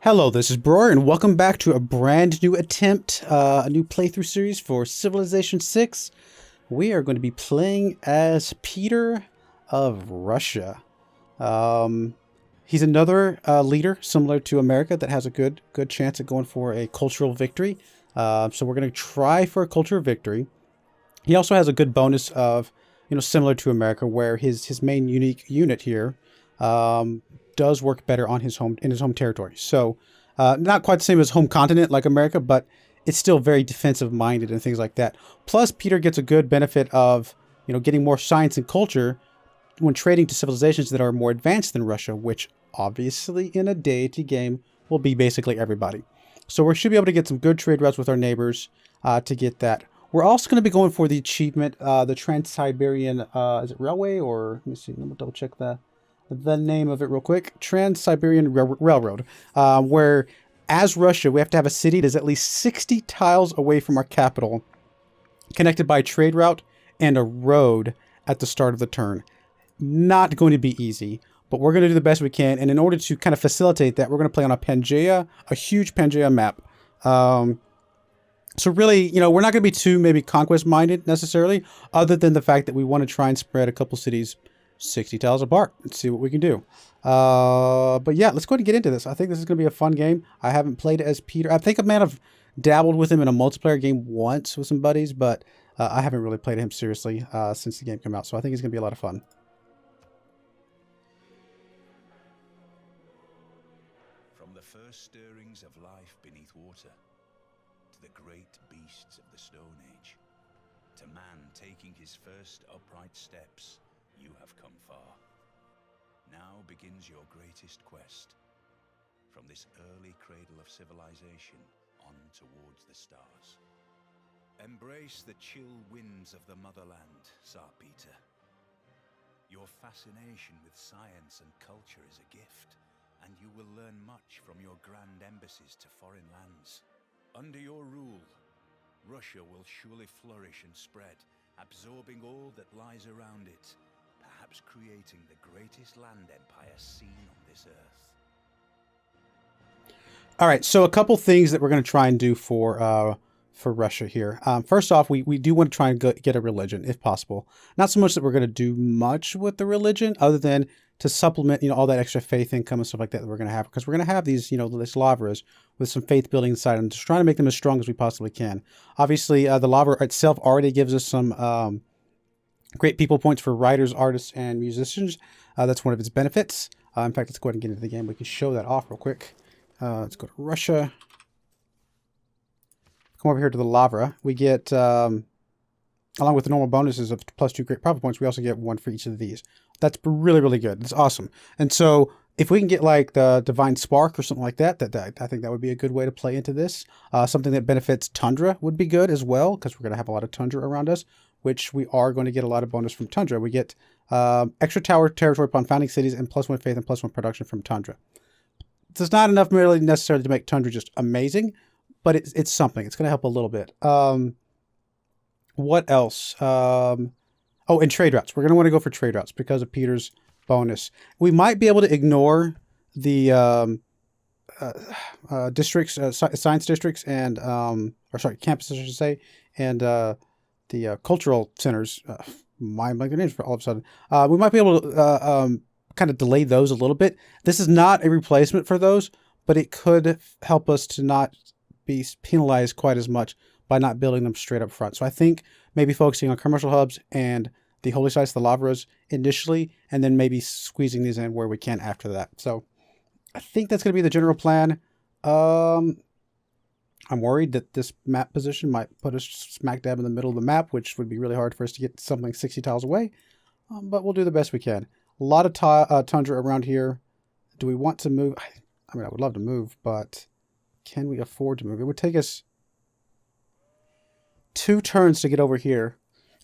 Hello, this is Broyar, and welcome back to a brand new attempt, a new playthrough series for Civilization 6. We are going to be playing as Peter of Russia. He's another leader similar to America that has a good chance at going for a cultural victory. So we're going to try for a cultural victory. He also has a good bonus of, similar to America, where his main unique unit here does work better on his home territory. So not quite the same as home continent like America, but it's still very defensive minded and things like that. Plus, Peter gets a good benefit of getting more science and culture when trading to civilizations that are more advanced than Russia, which obviously in a deity game will be basically everybody. So we should be able to get some good trade routes with our neighbors to get that. We're also going to be going for the achievement, the Trans-Siberian, is it Railway, or let me see, let me double check the name of it real quick. Trans-Siberian Railroad, where as Russia, we have to have a city that's at least 60 tiles away from our capital, connected by a trade route and a road at the start of the turn. Not going to be easy, but we're going to do the best we can. And in order to kind of facilitate that, we're going to play on a Pangea, a huge Pangea map. So really, we're not going to be too maybe conquest-minded necessarily, other than the fact that we want to try and spread a couple cities 60 tiles apart. Let's see what we can do. But yeah, let's go ahead and get into this. I think this is going to be a fun game. I haven't played as Peter. I think I might have dabbled with him in a multiplayer game once with some buddies, but I haven't really played him seriously since the game came out. So I think it's going to be a lot of fun. From the first stirrings of life beneath water, to the great beasts of the Stone Age, to man taking his first upright steps, you have come far. Now begins your greatest quest. From this early cradle of civilization on towards the stars. Embrace the chill winds of the motherland, Tsar Peter. Your fascination with science and culture is a gift, and you will learn much from your grand embassies to foreign lands. Under your rule, Russia will surely flourish and spread, absorbing all that lies around it, perhaps creating the greatest land empire seen on this earth. All right, so a couple things that we're going to try and do for Russia here. First off, we do want to try and get a religion if possible. Not so much that we're going to do much with the religion, other than to supplement all that extra faith income and stuff like that we're going to have, because we're going to have these these lavras with some faith building inside them, just trying to make them as strong as we possibly can. Obviously, the lavra itself already gives us some great people points for writers, artists, and musicians. That's one of its benefits. In fact, let's go ahead and get into the game. We can show that off real quick. Let's go to Russia. Come over here to the lavra. We get, along with the normal bonuses of +2 great profit points, we also get 1 for each of these. That's really, really good. It's awesome. And so if we can get like the Divine Spark or something like that, I think that would be a good way to play into this. Something that benefits Tundra would be good as well, because we're going to have a lot of Tundra around us, which we are going to get a lot of bonus from Tundra. We get extra tower territory upon founding cities and +1 faith and +1 production from Tundra. There's not enough really necessarily to make Tundra just amazing, but it's something. It's going to help a little bit. What else? Oh, and trade routes. We're going to want to go for trade routes because of Peter's bonus. We might be able to ignore the districts, science districts, and campuses, I should say, and the cultural centers. My names for all of a sudden. We might be able to kind of delay those a little bit. This is not a replacement for those, but it could help us to not be penalized quite as much by not building them straight up front. So I think maybe focusing on commercial hubs and the holy sites, the lavras initially, and then maybe squeezing these in where we can after that. So I think that's going to be the general plan. I'm worried that this map position might put us smack dab in the middle of the map, which would be really hard for us to get something 60 tiles away. But we'll do the best we can. A lot of tundra around here. Do we want to move? I mean, I would love to move, but can we afford to move? It would take us 2 turns to get over here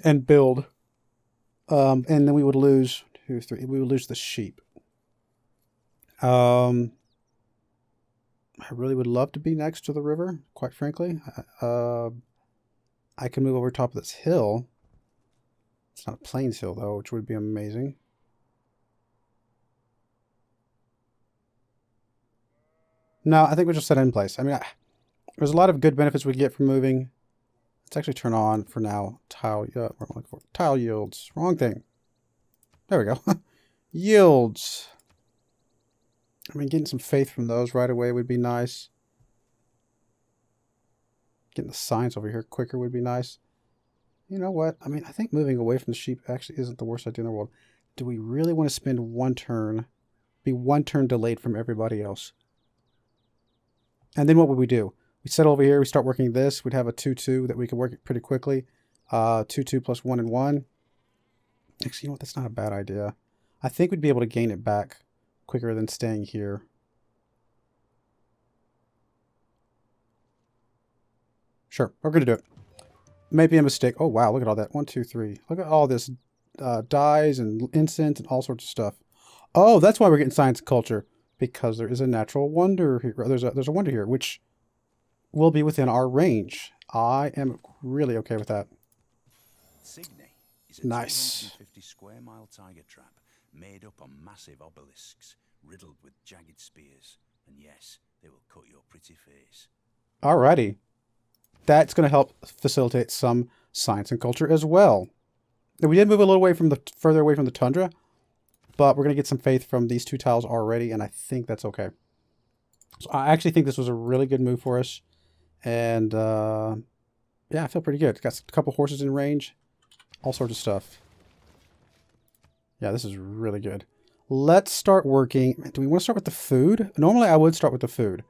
and build. And then we would lose 2, 3. We would lose the sheep. I really would love to be next to the river, quite frankly. I can move over top of this hill. It's not a plains hill, though, which would be amazing. No, I think we'll just set it in place. I mean, there's a lot of good benefits we get from moving. Let's actually turn on, for now, tile, what am I looking for? Tile yields. Wrong thing. There we go. Yields. I mean, getting some faith from those right away would be nice. Getting the science over here quicker would be nice. You know what? I mean, I think moving away from the sheep actually isn't the worst idea in the world. Do we really want to spend one turn, be one turn delayed from everybody else? And then what would we do? We settle over here, we start working this. We'd have a 2-2 that we could work pretty quickly. 2-2 plus 1 and 1. Actually, you know what? That's not a bad idea. I think we'd be able to gain it back quicker than staying here. Sure, we're going to do it. Might be a mistake. Oh, wow, look at all that. 1, 2, 3. Look at all this dyes and incense and all sorts of stuff. Oh, that's why we're getting science and culture. Because there is a natural wonder here. There's a wonder here, which will be within our range. I am really okay with that. Signy is a Nice. 250 square mile tiger trap made up on massive obelisks, riddled with jagged spears. And yes, they will cut your pretty face. Alrighty. That's going to help facilitate some science and culture as well. Now, we did move a little way from further away from the tundra, but we're going to get some faith from these 2 tiles already, and I think that's okay. So I actually think this was a really good move for us. And yeah, I feel pretty good. Got a couple horses in range. All sorts of stuff. Yeah, this is really good. Let's start working. Do we want to start with the food? Normally, I would start with the food.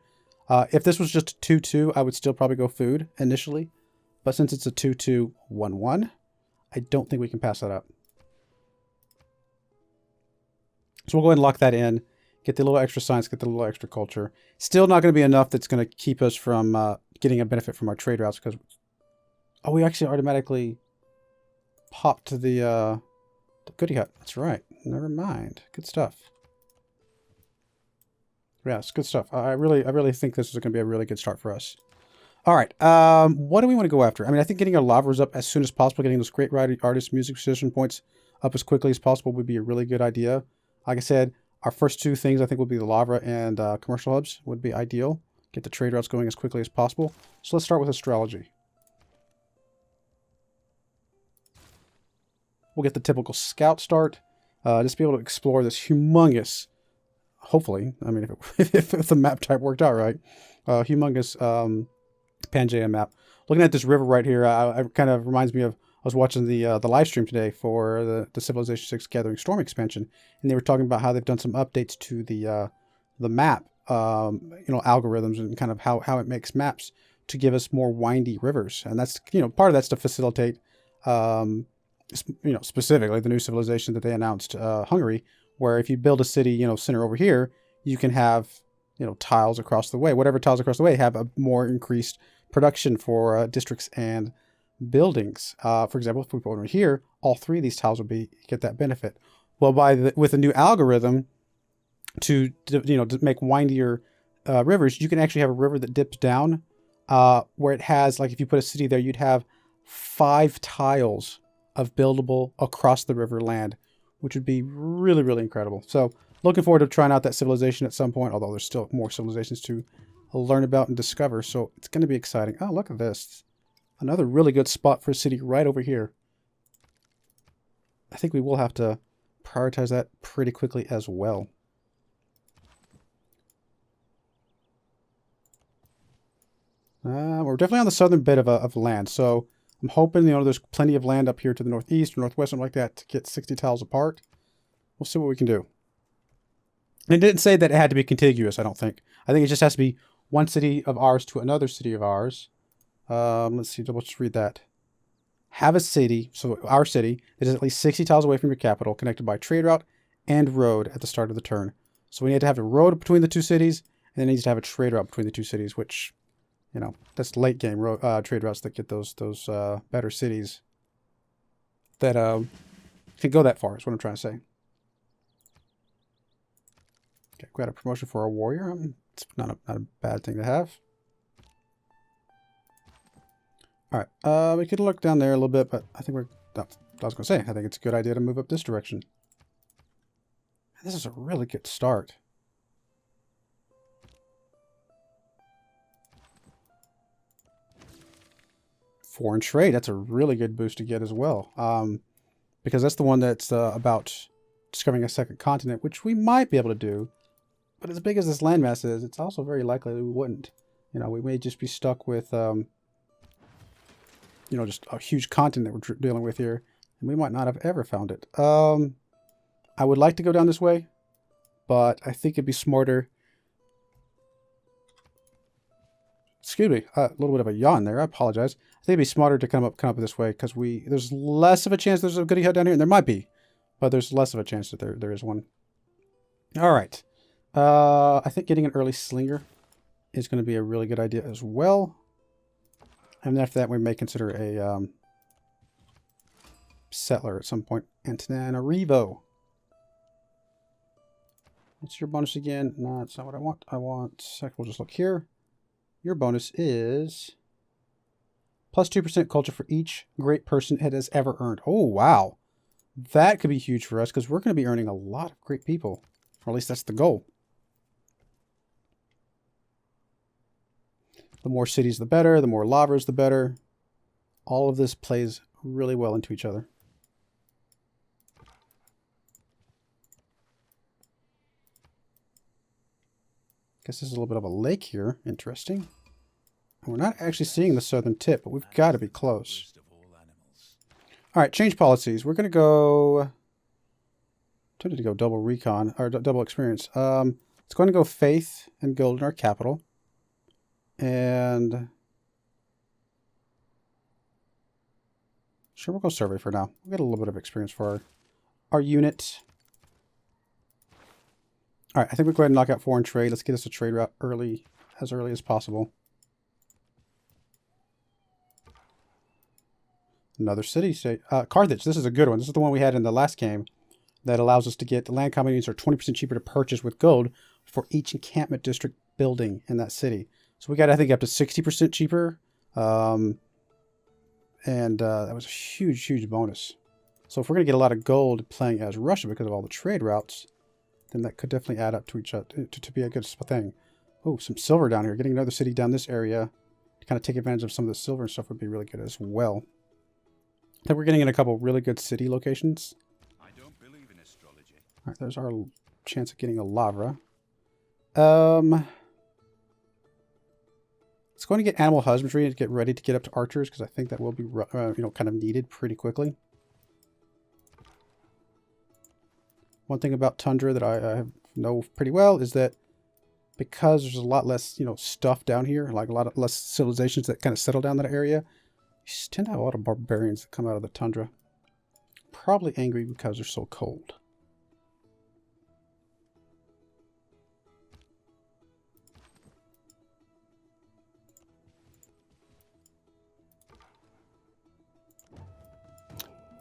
If this was just a 2-2, I would still probably go food initially. But since it's a 2-2-1-1, I don't think we can pass that up. So we'll go ahead and lock that in. Get the little extra science, get the little extra culture. Still not going to be enough that's going to keep us from getting a benefit from our trade routes. Because, oh, we actually automatically popped to the goodie hut. That's right. Never mind. Good stuff. Yeah, it's good stuff. I really think this is going to be a really good start for us. All right. What do we want to go after? I mean, I think getting our lavras up as soon as possible, getting those great artist music position points up as quickly as possible would be a really good idea. Like I said, our first 2 things I think would be the lavra and commercial hubs would be ideal. Get the trade routes going as quickly as possible. So let's start with astrology. We'll get the typical scout start. Just be able to explore this humongous, hopefully, I mean, if the map type worked out right, humongous Pangea map. Looking at this river right here, it kind of reminds me of, I was watching the live stream today for the Civilization 6 Gathering Storm expansion, and they were talking about how they've done some updates to the map, algorithms and kind of how it makes maps to give us more windy rivers. And that's, part of that's to facilitate, specifically the new civilization that they announced, Hungary, where if you build a city, center over here, you can have, tiles across the way. Whatever tiles across the way have a more increased production for districts and buildings. For example, if we put over here, all 3 of these tiles will get that benefit. Well, with a new algorithm to make windier rivers, you can actually have a river that dips down where it has, like if you put a city there, you'd have 5 tiles of buildable across the river land, which would be really, really incredible. So looking forward to trying out that civilization at some point, although there's still more civilizations to learn about and discover. So it's going to be exciting. Oh, look at this. Another really good spot for a city right over here. I think we will have to prioritize that pretty quickly as well. We're definitely on the southern bit of land, so I'm hoping, there's plenty of land up here to the northeast or northwest, something like that, to get 60 tiles apart. We'll see what we can do. It didn't say that it had to be contiguous, I don't think. I think it just has to be one city of ours to another city of ours. Let's see, let's read that. Have a city, so our city, that is at least 60 tiles away from your capital, connected by trade route and road at the start of the turn. So we need to have a road between the 2 cities, and then it needs to have a trade route between the 2 cities, which, that's late game trade routes that get those better cities that can go that far, is what I'm trying to say. Okay, we got a promotion for our warrior. It's not a bad thing to have. All right, we could look down there a little bit, but I think I was going to say, I think it's a good idea to move up this direction. This is a really good start. Foreign trade, that's a really good boost to get as well. Because that's the one that's about discovering a second continent, which we might be able to do. But as big as this landmass is, it's also very likely we wouldn't. You know, we may just be stuck with, you know, just a huge continent we're dealing with here. And we might not have ever found it. I would like to go down this way, but I think it'd be smarter. Excuse me, a little bit of a yawn there. I apologize. I think it'd be smarter to come up this way because there's less of a chance there's a goodie hut down here, and there might be, but there's less of a chance that there is one. All right. I think getting an early slinger is going to be a really good idea as well. And after that, we may consider a settler at some point. Antananarivo. What's your bonus again? No, that's not what I want. We'll just look here. Your bonus is plus 2% culture for each great person it has ever earned. Oh, wow. That could be huge for us because we're going to be earning a lot of great people. Or at least that's the goal. The more cities, the better. The more lavras, the better. All of this plays really well into each other. Guess there's a little bit of a lake here. Interesting. And we're not actually seeing the southern tip, but we've got to be close. All right, change policies. We're going to go... Tempted to go double recon, or double experience. It's going to go faith and gold in our capital. And... Sure, we'll go survey for now. We'll get a little bit of experience for our unit. All right, I think we'll go ahead and knock out foreign trade. Let's get us a trade route as early as possible. Another city. Carthage, this is a good one. This is the one we had in the last game that allows us to get the land common units are 20% cheaper to purchase with gold for each encampment district building in that city. So we got, I think, up to 60% cheaper. That was a huge, huge bonus. So if we're going to get a lot of gold playing as Russia because of all the trade routes, then that could definitely add up to each other to be a good thing. Oh, some silver down here. Getting another city down this area to kind of take advantage of some of the silver and stuff would be really good as well. I think we're getting in a couple really good city locations. I don't believe in astrology. All right, there's our chance of getting a lavra. It's going to get animal husbandry and get ready to get up to archers because I think that will be kind of needed pretty quickly. One thing about Tundra that I know pretty well is that because there's a lot less, stuff down here, like a lot of less civilizations that kind of settle down that area, you tend to have a lot of barbarians that come out of the Tundra. Probably angry because they're so cold.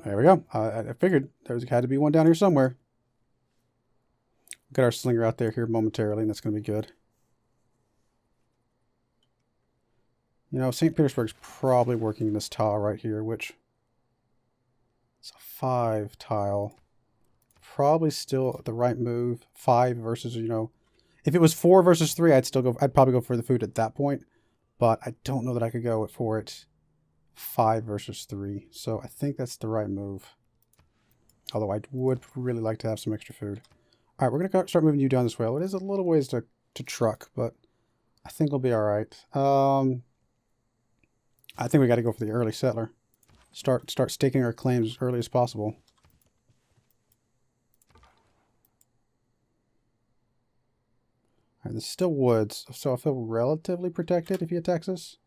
There we go. I figured there had to be one down here somewhere. Get our slinger out there here momentarily, and that's going to be good. St. Petersburg's probably working this tile right here, which it's a 5 tile. Probably still the right move. 5 versus, if it was 4 versus 3, I'd probably go for the food at that point. But I don't know that I could go for it 5 versus 3. So I think that's the right move. Although I would really like to have some extra food. All right, we're going to start moving you down this way. It is a little ways to truck, but I think we'll be all right. I think we got to go for the early settler. Start staking our claims as early as possible. All right, there's still woods, so I feel relatively protected if he attacks us.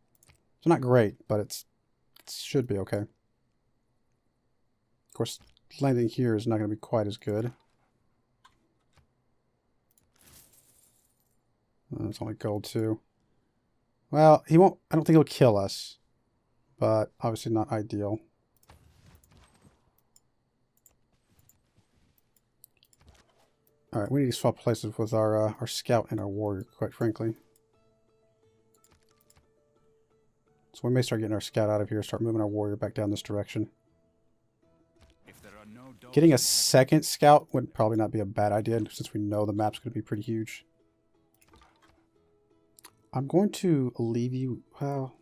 It's not great, but it should be okay. Of course, landing here is not going to be quite as good. It's only gold too. Well, he won't. I don't think he'll kill us, but obviously not ideal. All right, we need to swap places with our scout and our warrior, quite frankly. So we may start getting our scout out of here, start moving our warrior back down this direction. Getting a second scout would probably not be a bad idea, since we know the map's going to be pretty huge. I'm going to leave you... Well,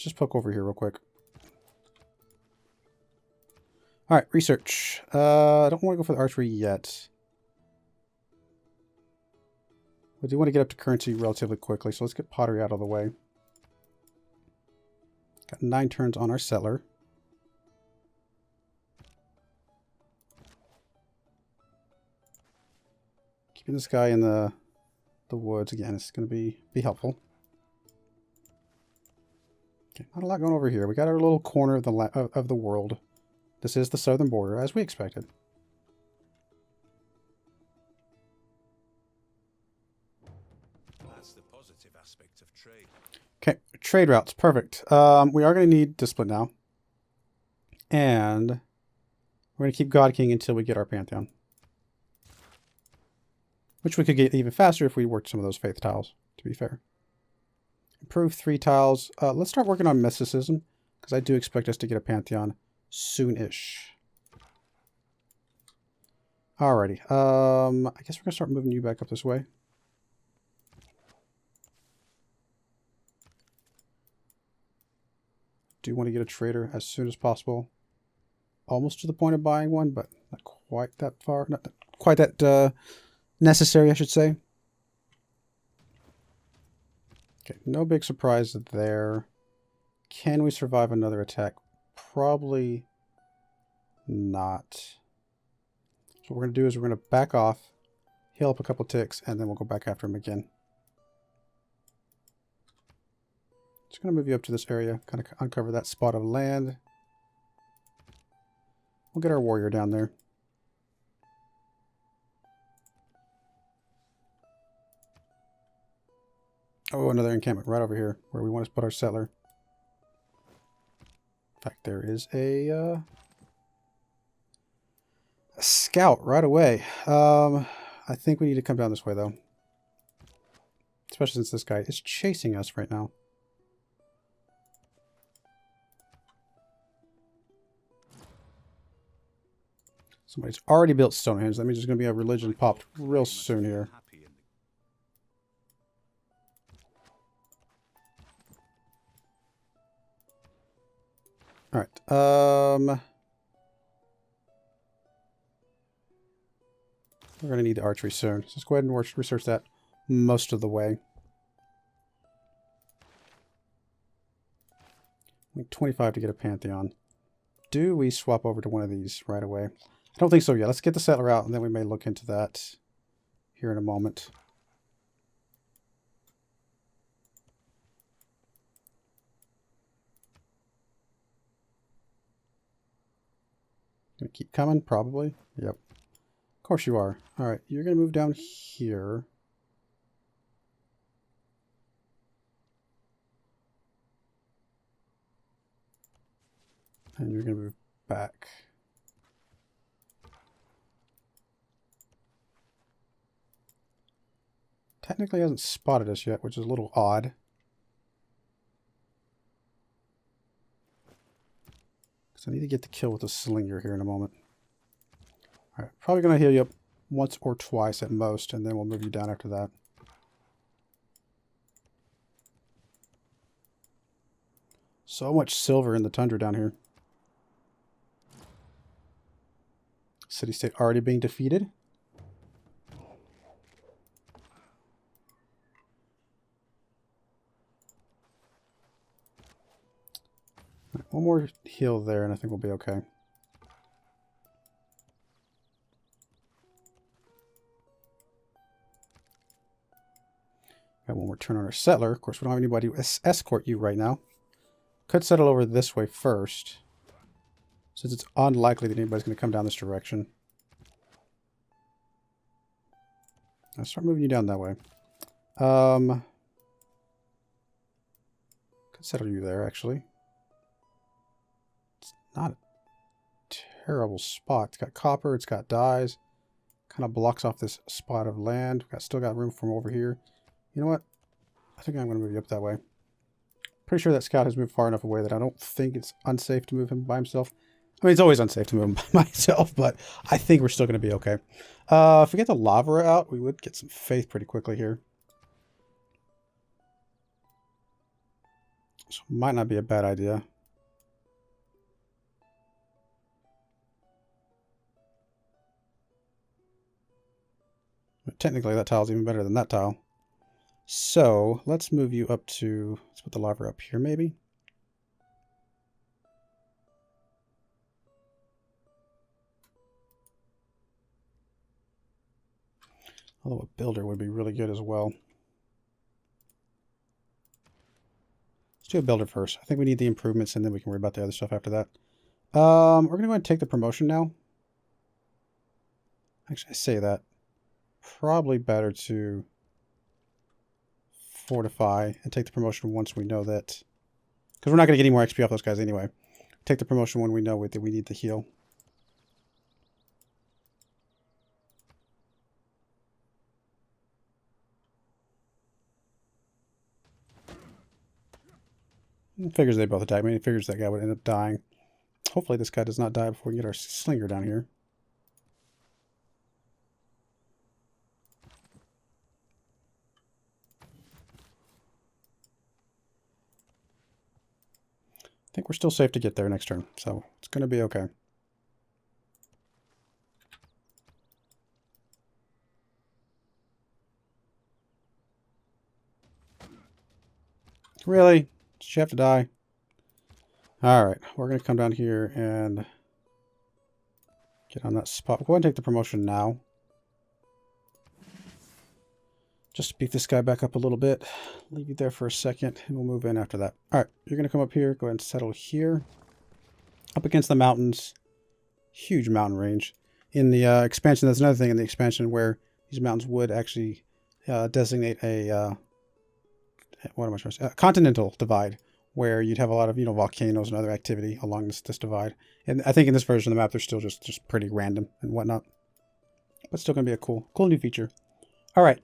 just poke over here real quick. All right, research. I don't want to go for the archery yet. I do want to get up to currency relatively quickly, so let's get pottery out of the way. Got 9 turns on our settler. Keeping this guy in the woods again is going to be helpful. Okay, not a lot going over here. We got our little corner of the world. This is the southern border, as we expected. That's the positive aspect of trade. Okay, trade routes, perfect. We are going to need discipline now, and we're going to keep God King until we get our Pantheon. Which we could get even faster if we worked some of those faith tiles, to be fair. Improve 3 tiles. Let's start working on mysticism, because I do expect us to get a Pantheon soon-ish. Alrighty. I guess we're going to start moving you back up this way. Do want to get a trader as soon as possible. Almost to the point of buying one, but not quite that far. Not quite that... necessary, I should say. Okay, no big surprise there. Can we survive another attack? Probably not. So what we're going to do is we're going to back off, heal up a couple ticks, and then we'll go back after him again. Just going to move you up to this area, kind of uncover that spot of land. We'll get our warrior down there. Oh, another encampment right over here where we want to put our settler. In fact, there is a scout right away. I think we need to come down this way, though. Especially since this guy is chasing us right now. Somebody's already built Stonehenge. That means there's going to be a religion popped real soon here. Alright, we're going to need the archery soon. So let's go ahead and research that most of the way. I need 25 to get a Pantheon. Do we swap over to one of these right away? I don't think so yet. Let's get the settler out, and then we may look into that here in a moment. Gonna keep coming, probably. Yep. Of course you are. Alright, you're gonna move down here. And you're gonna move back. Technically hasn't spotted us yet, which is a little odd. I need to get the kill with the slinger here in a moment. Alright, probably going to heal you up once or twice at most, and then we'll move you down after that. So much silver in the tundra down here. City-state already being defeated. One more heal there, and I think we'll be okay. Got one more turn on our settler. Of course, we don't have anybody to escort you right now. Could settle over this way first, since it's unlikely that anybody's going to come down this direction. I'll start moving you down that way. Could settle you there, actually. Not a terrible spot. It's got copper, it's got dyes. Kind of blocks off this spot of land. Still got room from over here. You know what? I think I'm going to move you up that way. Pretty sure that scout has moved far enough away that I don't think it's unsafe to move him by himself. I mean, it's always unsafe to move him by myself, but I think we're still going to be okay. If we get the lava out, we would get some faith pretty quickly here. So might not be a bad idea. But technically, that tile's even better than that tile. So let's move you up to, let's put the lava up here maybe. Although a builder would be really good as well. Let's do a builder first. I think we need the improvements and then we can worry about the other stuff after that. We're going to go ahead and take the promotion now. Actually, I say that. Probably better to fortify and take the promotion once we know that. Because we're not going to get any more XP off those guys anyway. Take the promotion when we know that we need the heal. Figures they both die. I mean, it figures that guy would end up dying. Hopefully this guy does not die before we get our slinger down here. I think we're still safe to get there next turn, so it's going to be okay. Really? Did you have to die? Alright, we're going to come down here and get on that spot. We'll go ahead and take the promotion now. Just beat this guy back up a little bit. Leave you there for a second, and we'll move in after that. Alright, you're going to come up here. Go ahead and settle here. Up against the mountains. Huge mountain range. In the expansion, that's another thing in the expansion where these mountains would actually designate a... what am I trying to say? A continental divide, where you'd have a lot of, you know, volcanoes and other activity along this divide. And I think in this version of the map, they're still just pretty random and whatnot. But still going to be a cool new feature. All right.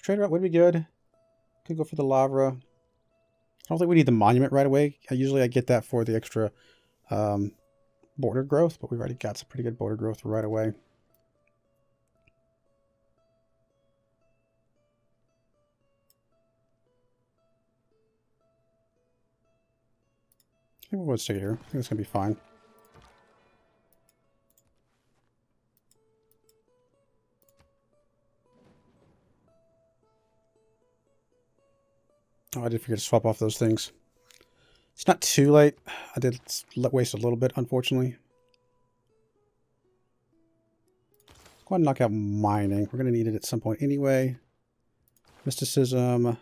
Trader route would be good. Could go for the lava. I don't think we need the monument right away. Usually I get that for the extra border growth, but we've already got some pretty good border growth right away. I think we'll stay here. I think it's going to be fine. Oh, I did forget to swap off those things. It's not too late. I did waste a little bit, unfortunately. Go ahead and knock out mining. We're going to need it at some point anyway. Mysticism. We'll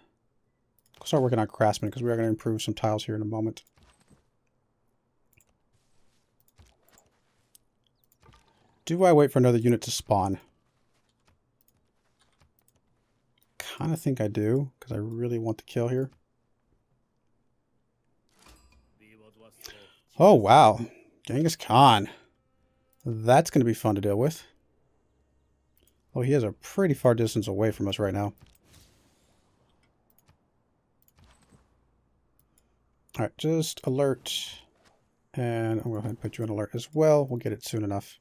start working on craftsman because we are going to improve some tiles here in a moment. Do I wait for another unit to spawn? Kind of think I do, because I really want the kill here. Oh, wow. Genghis Khan. That's going to be fun to deal with. Oh, he is a pretty far distance away from us right now. Alright, just alert. And I'm going to go ahead and put you on alert as well. We'll get it soon enough.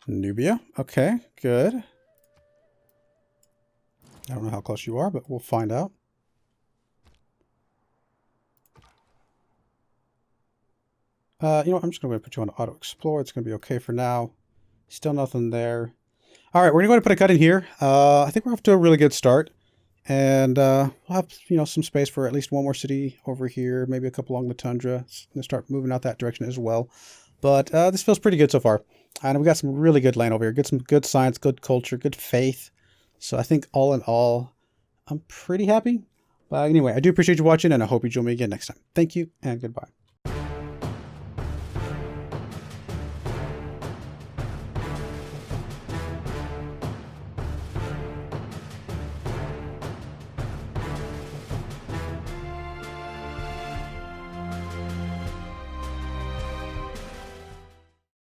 Nubia. Okay, good. I don't know how close you are, but we'll find out. You know what? I'm just going to put you on auto explore. It's going to be okay for now. Still nothing there. All right, we're going to go ahead and put a cut in here. I think we're off to a really good start. And we'll have, you know, some space for at least one more city over here. Maybe a couple along the Tundra. It's going to start moving out that direction as well. But this feels pretty good so far. And we got some really good land over here. Get some good science, good culture, good faith. So I think all in all, I'm pretty happy. But anyway, I do appreciate you watching, and I hope you join me again next time. Thank you, and goodbye.